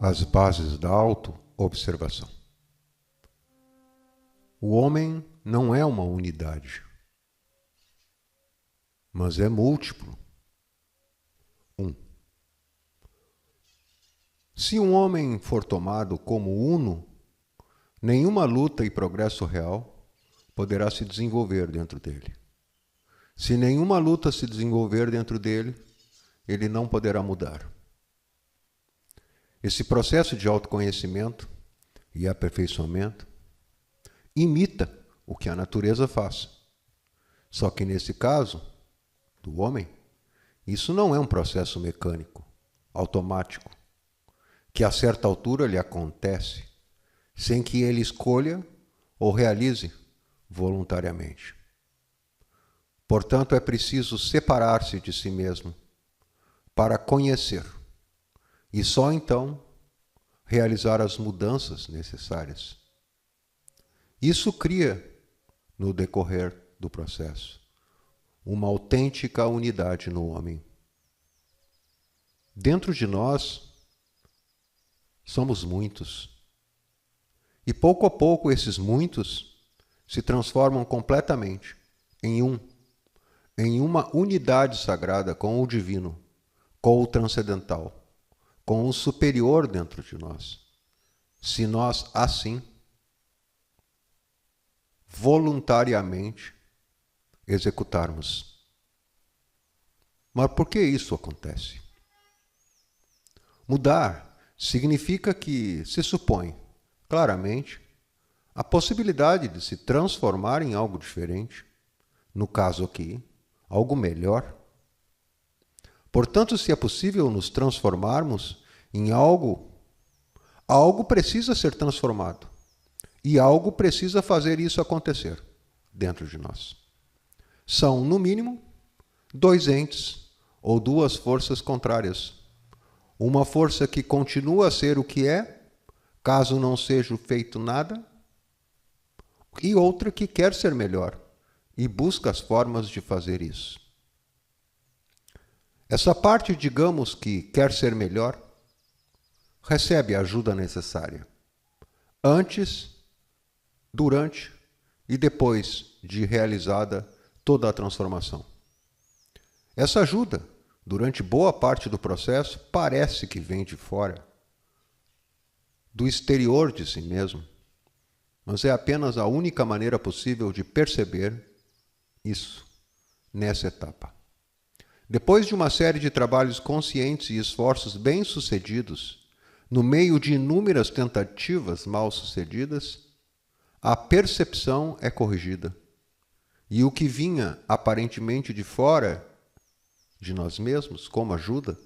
as bases da auto-observação. O homem não é uma unidade, mas é múltiplo. Se um homem for tomado como uno, nenhuma luta e progresso real poderá se desenvolver dentro dele. Se nenhuma luta se desenvolver dentro dele, ele não poderá mudar. Esse processo de autoconhecimento e aperfeiçoamento imita o que a natureza faz. Só que nesse caso, do homem, isso não é um processo mecânico, automático, que a certa altura lhe acontece, sem que ele escolha ou realize voluntariamente. Portanto, é preciso separar-se de si mesmo para conhecer e só então realizar as mudanças necessárias. Isso cria, no decorrer do processo, uma autêntica unidade no homem. Dentro de nós, somos muitos. E pouco a pouco esses muitos se transformam completamente em uma unidade sagrada com o divino, com o transcendental, com o superior dentro de nós. Se nós, assim, voluntariamente executarmos. Mas por que isso acontece? Mudar significa que se supõe, claramente, a possibilidade de se transformar em algo diferente, no caso aqui, algo melhor. Portanto, se é possível nos transformarmos em algo precisa ser transformado. E algo precisa fazer isso acontecer dentro de nós. São, no mínimo, dois entes ou duas forças contrárias. Uma força que continua a ser o que é, caso não seja feito nada, e outra que quer ser melhor e busca as formas de fazer isso. Essa parte, digamos que quer ser melhor, recebe a ajuda necessária, antes, durante e depois de realizada toda a transformação. Essa ajuda, durante boa parte do processo, parece que vem de fora, do exterior de si mesmo, mas é apenas a única maneira possível de perceber isso nessa etapa. Depois de uma série de trabalhos conscientes e esforços bem-sucedidos, no meio de inúmeras tentativas mal-sucedidas, a percepção é corrigida. E o que vinha aparentemente de fora de nós mesmos, como ajuda,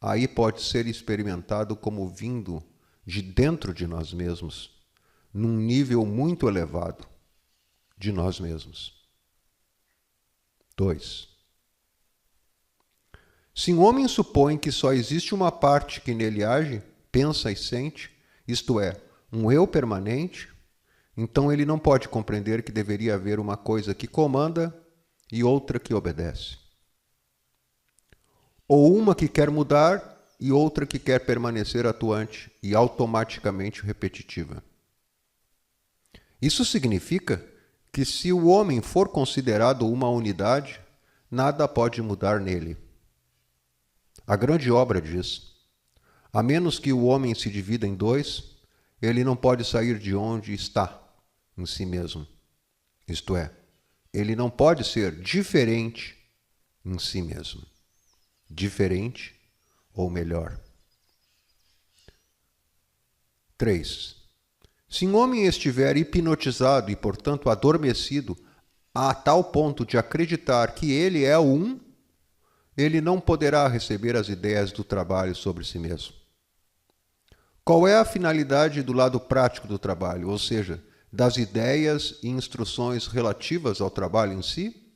aí pode ser experimentado como vindo de dentro de nós mesmos, num nível muito elevado de nós mesmos. 2. Se um homem supõe que só existe uma parte que nele age, pensa e sente, isto é, um eu permanente, então ele não pode compreender que deveria haver uma coisa que comanda e outra que obedece. Ou uma que quer mudar e outra que quer permanecer atuante e automaticamente repetitiva. Isso significa que se o homem for considerado uma unidade, nada pode mudar nele. A grande obra diz: a menos que o homem se divida em dois, ele não pode sair de onde está, em si mesmo. Isto é, ele não pode ser diferente em si mesmo. Diferente ou melhor. 3. Se um homem estiver hipnotizado e, portanto, adormecido a tal ponto de acreditar que ele é o ele não poderá receber as ideias do trabalho sobre si mesmo. Qual é a finalidade do lado prático do trabalho, ou seja, das ideias e instruções relativas ao trabalho em si?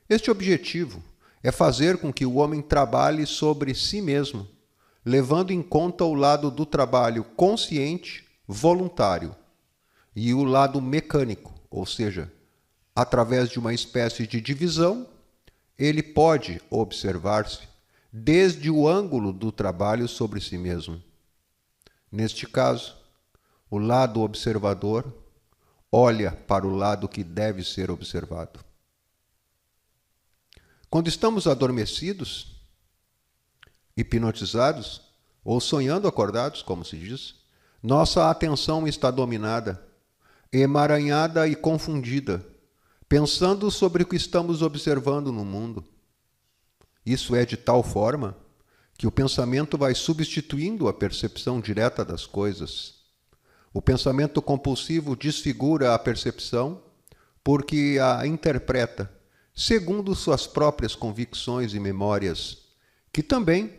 Este objetivo é fazer com que o homem trabalhe sobre si mesmo, levando em conta o lado do trabalho consciente, voluntário, e o lado mecânico, ou seja, através de uma espécie de divisão, ele pode observar-se, desde o ângulo do trabalho sobre si mesmo. Neste caso, o lado observador olha para o lado que deve ser observado. Quando estamos adormecidos, hipnotizados ou sonhando acordados, como se diz, nossa atenção está dominada, emaranhada e confundida, pensando sobre o que estamos observando no mundo. Isso é de tal forma que o pensamento vai substituindo a percepção direta das coisas. O pensamento compulsivo desfigura a percepção porque a interpreta segundo suas próprias convicções e memórias, que também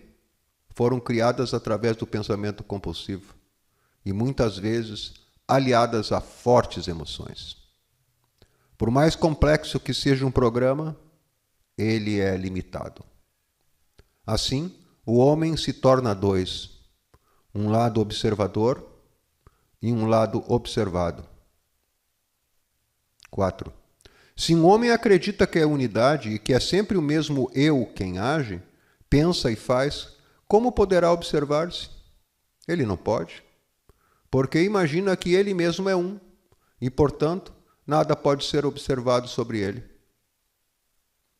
foram criadas através do pensamento compulsivo e muitas vezes aliadas a fortes emoções. Por mais complexo que seja um programa, ele é limitado. Assim, o homem se torna dois, um lado observador e um lado observado. 4. Se um homem acredita que é unidade e que é sempre o mesmo eu quem age, pensa e faz, como poderá observar-se? Ele não pode, porque imagina que ele mesmo é um e, portanto, nada pode ser observado sobre ele.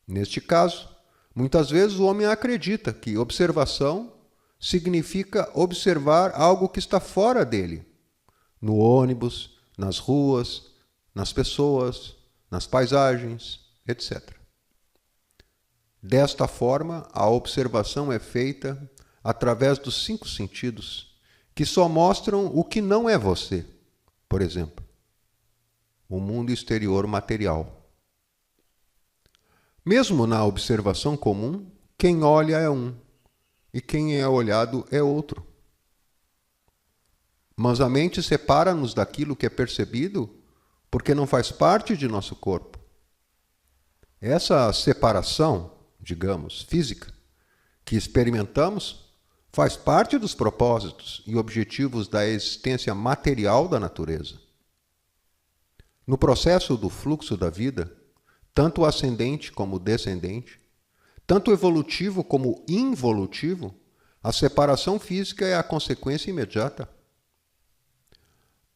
Neste caso, muitas vezes o homem acredita que observação significa observar algo que está fora dele, no ônibus, nas ruas, nas pessoas, nas paisagens, etc. Desta forma, a observação é feita através dos 5 sentidos, que só mostram o que não é você. Por exemplo, o mundo exterior material. Mesmo na observação comum, quem olha é um e quem é olhado é outro. Mas a mente separa-nos daquilo que é percebido porque não faz parte de nosso corpo. Essa separação, digamos, física, que experimentamos, faz parte dos propósitos e objetivos da existência material da natureza. No processo do fluxo da vida, tanto ascendente como descendente, tanto evolutivo como involutivo, a separação física é a consequência imediata.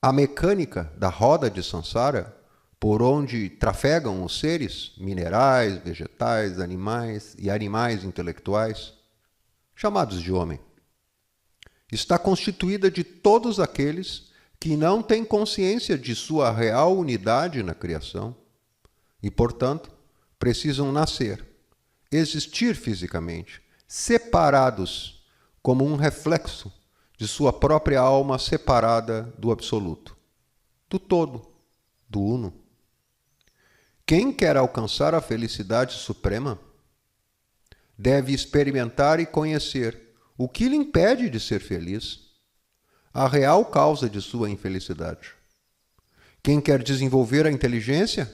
A mecânica da roda de Sansara, por onde trafegam os seres, minerais, vegetais, animais e animais intelectuais, chamados de homem, está constituída de todos aqueles que não têm consciência de sua real unidade na criação e, portanto, precisam nascer, existir fisicamente, separados como um reflexo de sua própria alma separada do absoluto, do todo, do uno. Quem quer alcançar a felicidade suprema deve experimentar e conhecer o que lhe impede de ser feliz, a real causa de sua infelicidade. Quem quer desenvolver a inteligência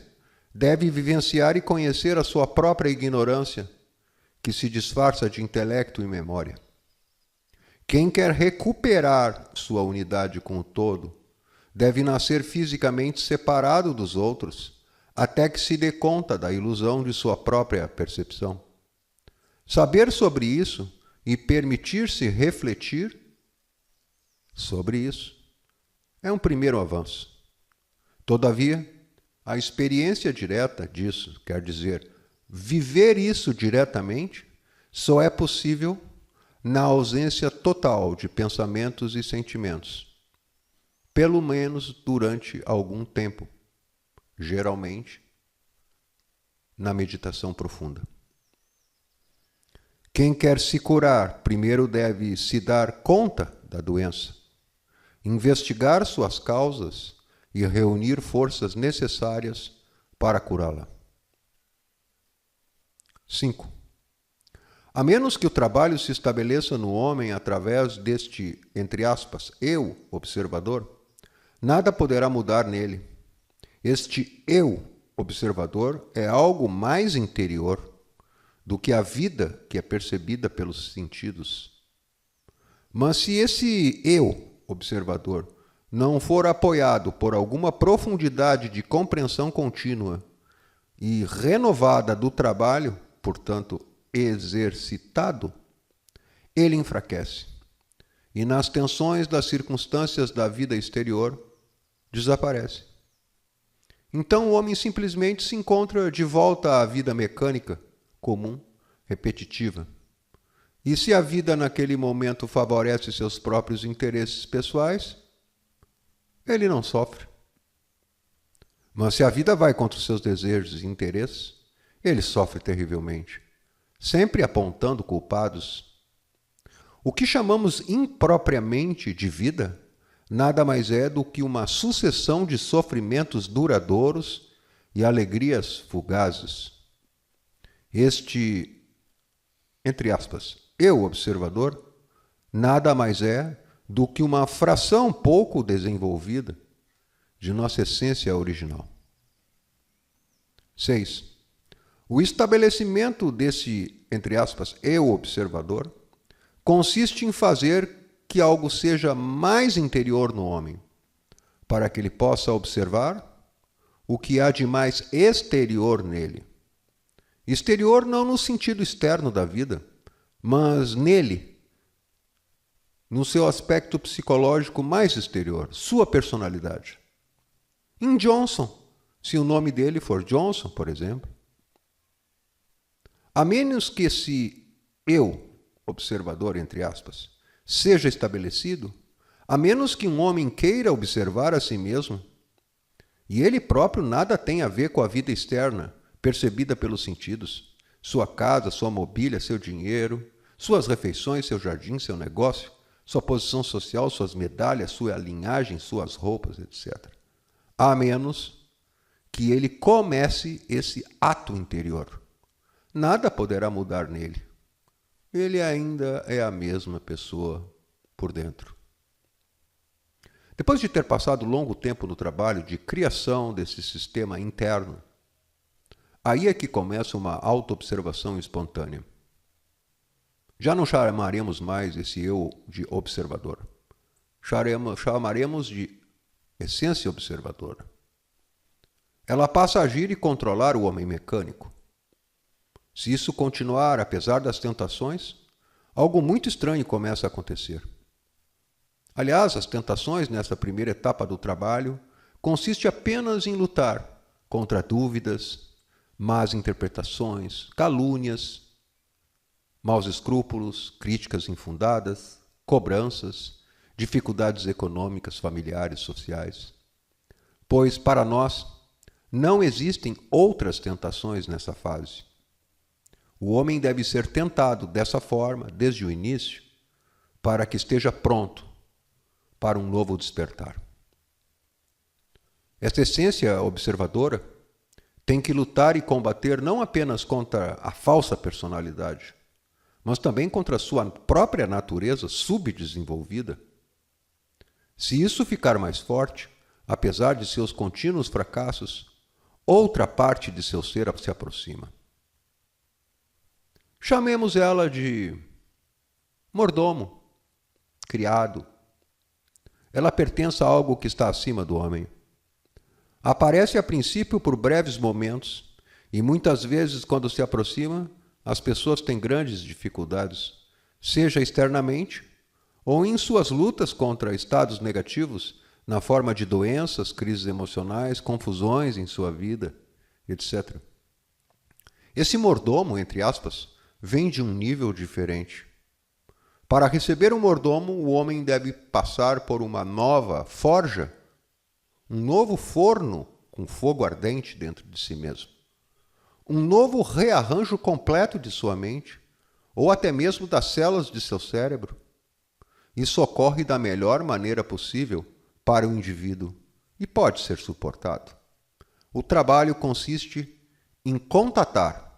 deve vivenciar e conhecer a sua própria ignorância, que se disfarça de intelecto e memória. Quem quer recuperar sua unidade com o todo deve nascer fisicamente separado dos outros, até que se dê conta da ilusão de sua própria percepção. Saber sobre isso e permitir-se refletir sobre isso é um primeiro avanço. Todavia, a experiência direta disso, quer dizer, viver isso diretamente, só é possível na ausência total de pensamentos e sentimentos, pelo menos durante algum tempo, geralmente na meditação profunda. Quem quer se curar, primeiro deve se dar conta da doença, investigar suas causas e reunir forças necessárias para curá-la. 5. A menos que o trabalho se estabeleça no homem através deste, entre aspas, eu, observador, nada poderá mudar nele. Este eu, observador, é algo mais interior do que a vida que é percebida pelos sentidos. Mas se esse eu, observador, não for apoiado por alguma profundidade de compreensão contínua e renovada do trabalho, portanto, exercitado, ele enfraquece. E nas tensões das circunstâncias da vida exterior, desaparece. Então o homem simplesmente se encontra de volta à vida mecânica, comum, repetitiva. E se a vida naquele momento favorece seus próprios interesses pessoais, ele não sofre. Mas se a vida vai contra os seus desejos e interesses, ele sofre terrivelmente, sempre apontando culpados. O que chamamos impropriamente de vida nada mais é do que uma sucessão de sofrimentos duradouros e alegrias fugazes. Este, entre aspas, eu, observador, nada mais é do que uma fração pouco desenvolvida de nossa essência original. 6. O estabelecimento desse, entre aspas, eu, observador, consiste em fazer que algo seja mais interior no homem, para que ele possa observar o que há de mais exterior nele. Exterior não no sentido externo da vida, mas nele, no seu aspecto psicológico mais exterior, sua personalidade. Em Johnson, se o nome dele for Johnson, por exemplo. A menos que esse eu, observador, entre aspas, seja estabelecido, a menos que um homem queira observar a si mesmo, e ele próprio nada tem a ver com a vida externa, percebida pelos sentidos, sua casa, sua mobília, seu dinheiro, suas refeições, seu jardim, seu negócio, sua posição social, suas medalhas, sua linhagem, suas roupas, etc. A menos que ele comece esse ato interior. Nada poderá mudar nele. Ele ainda é a mesma pessoa por dentro. Depois de ter passado longo tempo no trabalho de criação desse sistema interno, aí é que começa uma auto-observação espontânea. Já não chamaremos mais esse eu de observador. Chamaremos de essência observadora. Ela passa a agir e controlar o homem mecânico. Se isso continuar, apesar das tentações, algo muito estranho começa a acontecer. Aliás, as tentações nessa primeira etapa do trabalho consistem apenas em lutar contra dúvidas, más interpretações, calúnias, maus escrúpulos, críticas infundadas, cobranças, dificuldades econômicas, familiares, sociais. Pois, para nós, não existem outras tentações nessa fase. O homem deve ser tentado dessa forma, desde o início, para que esteja pronto para um novo despertar. Esta essência observadora tem que lutar e combater não apenas contra a falsa personalidade, mas também contra a sua própria natureza subdesenvolvida. Se isso ficar mais forte, apesar de seus contínuos fracassos, outra parte de seu ser se aproxima. Chamemos ela de mordomo, criado. Ela pertence a algo que está acima do homem. Aparece a princípio por breves momentos e muitas vezes, quando se aproxima, as pessoas têm grandes dificuldades, seja externamente ou em suas lutas contra estados negativos, na forma de doenças, crises emocionais, confusões em sua vida, etc. Esse mordomo, entre aspas, vem de um nível diferente. Para receber um mordomo, o homem deve passar por uma nova forja, um novo forno com fogo ardente dentro de si mesmo, um novo rearranjo completo de sua mente, ou até mesmo das células de seu cérebro. Isso ocorre da melhor maneira possível para o indivíduo e pode ser suportado. O trabalho consiste em contatar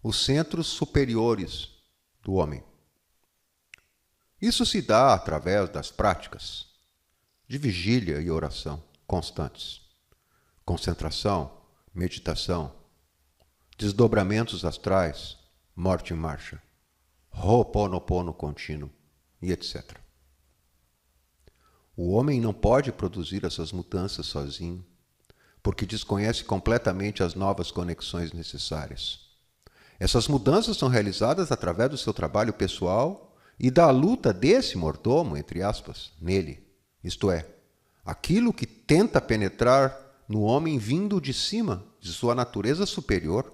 os centros superiores do homem. Isso se dá através das práticas de vigília e oração constantes, concentração, meditação, desdobramentos astrais, morte em marcha, Ho'oponopono contínuo e etc. O homem não pode produzir essas mudanças sozinho, porque desconhece completamente as novas conexões necessárias. Essas mudanças são realizadas através do seu trabalho pessoal e da luta desse mordomo, entre aspas, nele, isto é, aquilo que tenta penetrar no homem vindo de cima de sua natureza superior,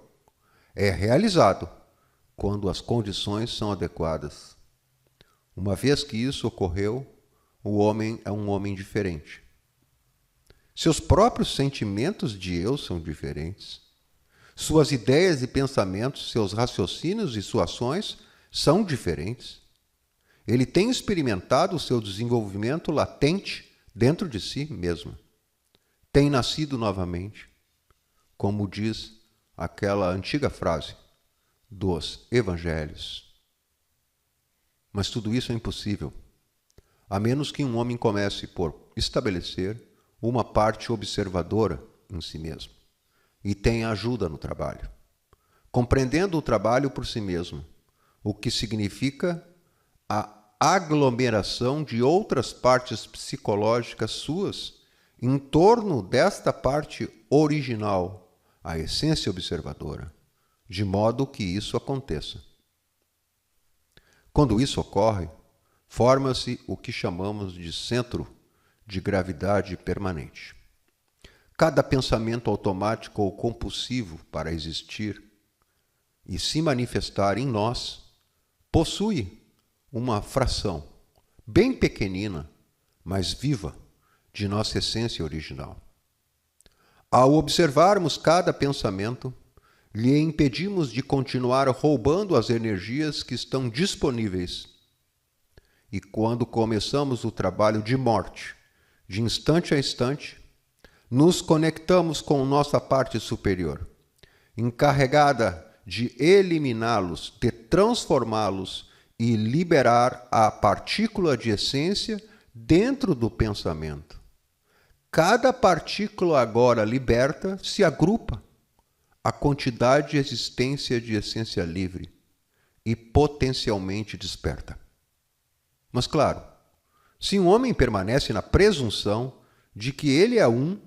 é realizado quando as condições são adequadas. Uma vez que isso ocorreu, o homem é um homem diferente. Seus próprios sentimentos de eu são diferentes. Suas ideias e pensamentos, seus raciocínios e suas ações são diferentes. Ele tem experimentado o seu desenvolvimento latente dentro de si mesmo. Tem nascido novamente, como diz aquela antiga frase dos evangelhos. Mas tudo isso é impossível, a menos que um homem comece por estabelecer uma parte observadora em si mesmo e tenha ajuda no trabalho, compreendendo o trabalho por si mesmo, o que significa a aglomeração de outras partes psicológicas suas em torno desta parte original, a essência observadora, de modo que isso aconteça. Quando isso ocorre, forma-se o que chamamos de centro de gravidade permanente. Cada pensamento automático ou compulsivo para existir e se manifestar em nós possui uma fração bem pequenina, mas viva, de nossa essência original. Ao observarmos cada pensamento, lhe impedimos de continuar roubando as energias que estão disponíveis. E quando começamos o trabalho de morte, de instante a instante, nos conectamos com nossa parte superior, encarregada de eliminá-los, de transformá-los e liberar a partícula de essência dentro do pensamento. Cada partícula agora liberta se agrupa à quantidade de existência de essência livre e potencialmente desperta. Mas claro, se um homem permanece na presunção de que ele é um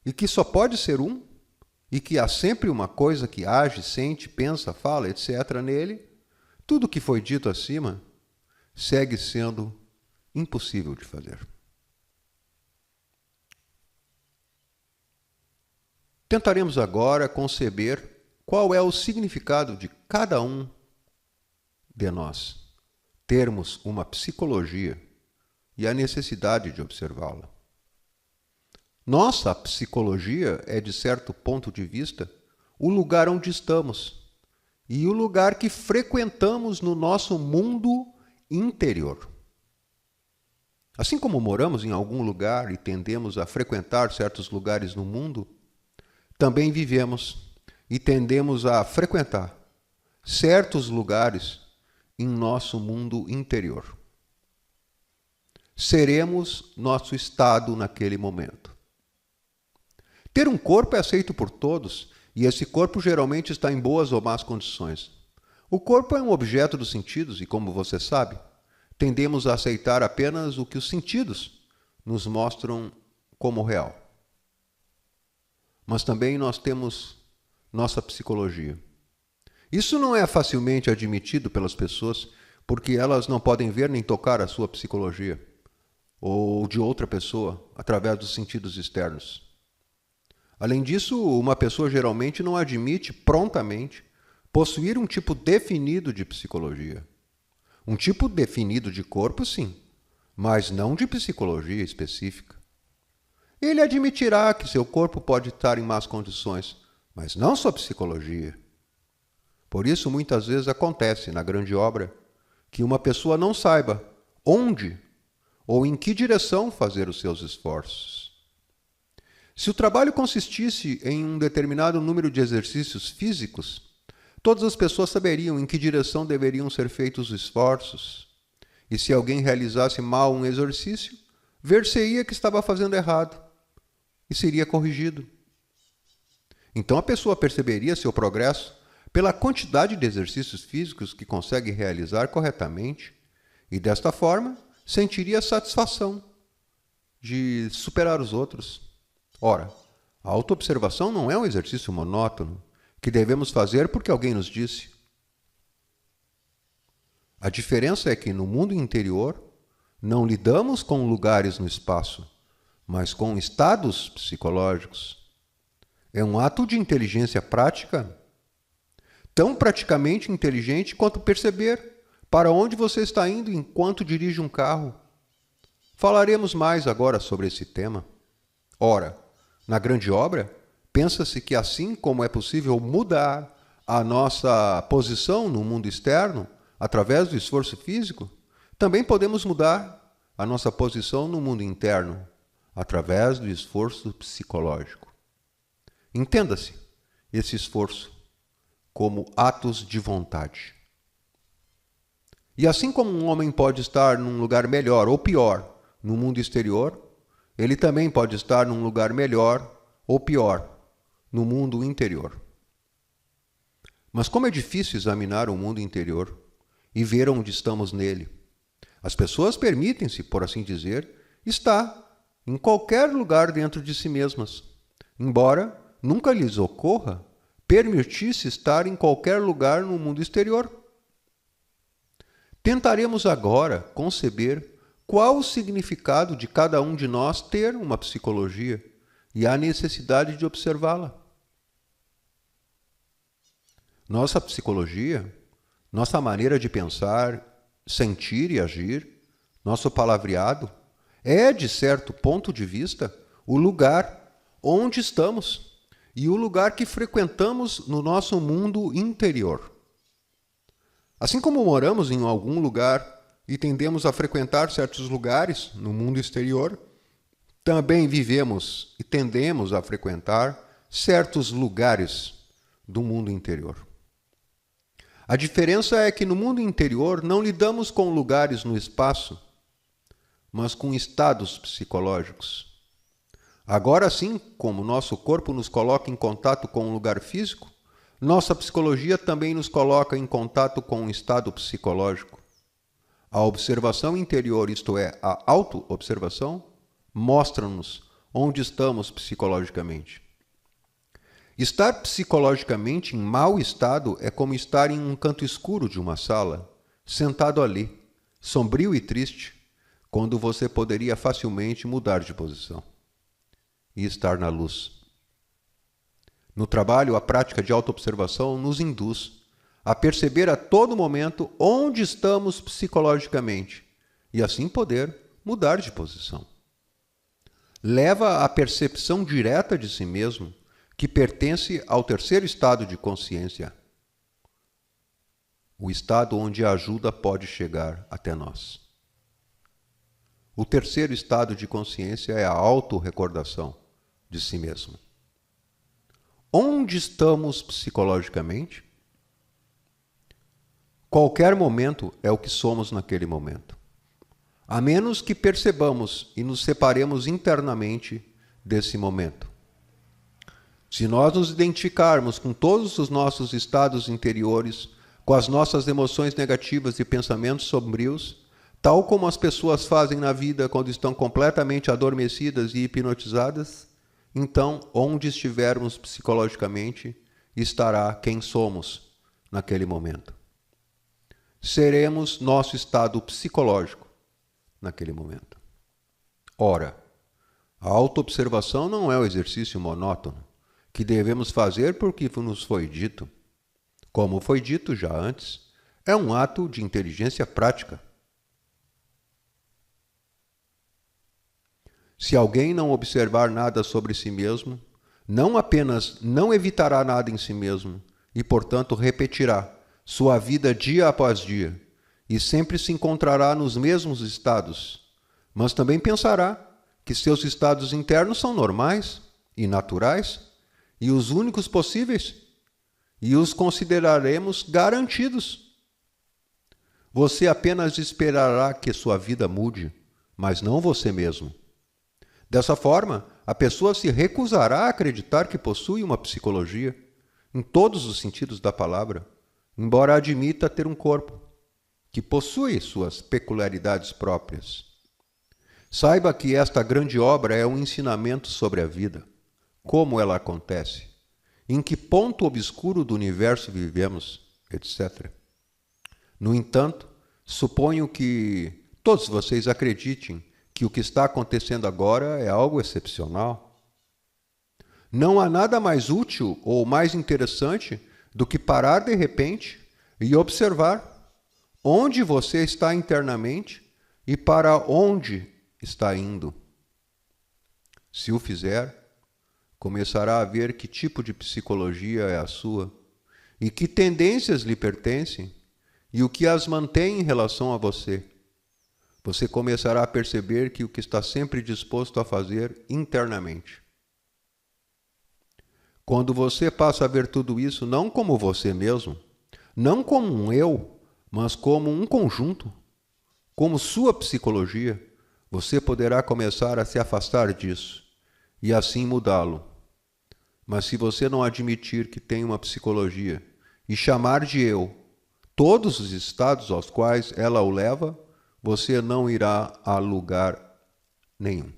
e que só pode ser um, e que há sempre uma coisa que age, sente, pensa, fala, etc. nele, tudo o que foi dito acima segue sendo impossível de fazer. Tentaremos agora conceber qual é o significado de cada um de nós termos uma psicologia e a necessidade de observá-la. Nossa psicologia é, de certo ponto de vista, o lugar onde estamos e o lugar que frequentamos no nosso mundo interior. Assim como moramos em algum lugar e tendemos a frequentar certos lugares no mundo, também vivemos e tendemos a frequentar certos lugares em nosso mundo interior. Seremos nosso estado naquele momento. Ter um corpo é aceito por todos, e esse corpo geralmente está em boas ou más condições. O corpo é um objeto dos sentidos e, como você sabe, tendemos a aceitar apenas o que os sentidos nos mostram como real. Mas também nós temos nossa psicologia. Isso não é facilmente admitido pelas pessoas, porque elas não podem ver nem tocar a sua psicologia, ou de outra pessoa, através dos sentidos externos. Além disso, uma pessoa geralmente não admite prontamente possuir um tipo definido de psicologia. Um tipo definido de corpo, sim, mas não de psicologia específica. Ele admitirá que seu corpo pode estar em más condições, mas não sua psicologia. Por isso, muitas vezes acontece na grande obra que uma pessoa não saiba onde ou em que direção fazer os seus esforços. Se o trabalho consistisse em um determinado número de exercícios físicos, todas as pessoas saberiam em que direção deveriam ser feitos os esforços. E se alguém realizasse mal um exercício, ver-se-ia que estava fazendo errado e seria corrigido. Então a pessoa perceberia seu progresso pela quantidade de exercícios físicos que consegue realizar corretamente e, desta forma, sentiria satisfação de superar os outros. Ora, a autoobservação não é um exercício monótono que devemos fazer porque alguém nos disse. A diferença é que no mundo interior não lidamos com lugares no espaço, mas com estados psicológicos. É um ato de inteligência prática, tão praticamente inteligente quanto perceber para onde você está indo enquanto dirige um carro. Falaremos mais agora sobre esse tema. Ora, na grande obra, pensa-se que assim como é possível mudar a nossa posição no mundo externo, através do esforço físico, também podemos mudar a nossa posição no mundo interno, através do esforço psicológico. Entenda-se esse esforço como atos de vontade. E assim como um homem pode estar num lugar melhor ou pior no mundo exterior, ele também pode estar num lugar melhor ou pior no mundo interior. Mas como é difícil examinar o mundo interior e ver onde estamos nele. As pessoas permitem-se, por assim dizer, estar em qualquer lugar dentro de si mesmas, embora nunca lhes ocorra permitir-se estar em qualquer lugar no mundo exterior. Tentaremos agora conceber qual o significado de cada um de nós ter uma psicologia e a necessidade de observá-la. Nossa psicologia, nossa maneira de pensar, sentir e agir, nosso palavreado, é, de certo ponto de vista, o lugar onde estamos e o lugar que frequentamos no nosso mundo interior. Assim como moramos em algum lugar e tendemos a frequentar certos lugares no mundo exterior, também vivemos e tendemos a frequentar certos lugares do mundo interior. A diferença é que no mundo interior não lidamos com lugares no espaço, mas com estados psicológicos. Agora sim, como nosso corpo nos coloca em contato com um lugar físico, nossa psicologia também nos coloca em contato com um estado psicológico. A observação interior, isto é, a auto-observação, mostra-nos onde estamos psicologicamente. Estar psicologicamente em mau estado é como estar em um canto escuro de uma sala, sentado ali, sombrio e triste, quando você poderia facilmente mudar de posição e estar na luz. No trabalho, a prática de autoobservação nos induz a perceber a todo momento onde estamos psicologicamente e assim poder mudar de posição. Leva à percepção direta de si mesmo, que pertence ao terceiro estado de consciência, o estado onde a ajuda pode chegar até nós. O terceiro estado de consciência é a autorrecordação de si mesmo. Onde estamos psicologicamente? Qualquer momento é o que somos naquele momento, a menos que percebamos e nos separemos internamente desse momento. Se nós nos identificarmos com todos os nossos estados interiores, com as nossas emoções negativas e pensamentos sombrios, tal como as pessoas fazem na vida quando estão completamente adormecidas e hipnotizadas, então, onde estivermos psicologicamente, estará quem somos naquele momento. Seremos nosso estado psicológico naquele momento. Ora, a autoobservação não é um exercício monótono que devemos fazer porque nos foi dito. Como foi dito já antes, é um ato de inteligência prática. Se alguém não observar nada sobre si mesmo, não apenas não evitará nada em si mesmo, e, portanto, repetirá sua vida dia após dia, e sempre se encontrará nos mesmos estados, mas também pensará que seus estados internos são normais e naturais, e os únicos possíveis, e os consideraremos garantidos. Você apenas esperará que sua vida mude, mas não você mesmo. Dessa forma, a pessoa se recusará a acreditar que possui uma psicologia, em todos os sentidos da palavra, embora admita ter um corpo, que possui suas peculiaridades próprias. Saiba que esta grande obra é um ensinamento sobre a vida, como ela acontece, em que ponto obscuro do universo vivemos, etc. No entanto, Suponho que todos vocês acreditem que o que está acontecendo agora é algo excepcional. Não há nada mais útil ou mais interessante do que parar de repente e observar onde você está internamente e para onde está indo. Se o fizer, começará a ver que tipo de psicologia é a sua e que tendências lhe pertencem e o que as mantém em relação a você. Você começará a perceber que o que está sempre disposto a fazer internamente. Quando você passa a ver tudo isso não como você mesmo, não como um eu, mas como um conjunto, como sua psicologia, você poderá começar a se afastar disso e assim mudá-lo. Mas se você não admitir que tem uma psicologia e chamar de eu todos os estados aos quais ela o leva, você não irá a lugar nenhum.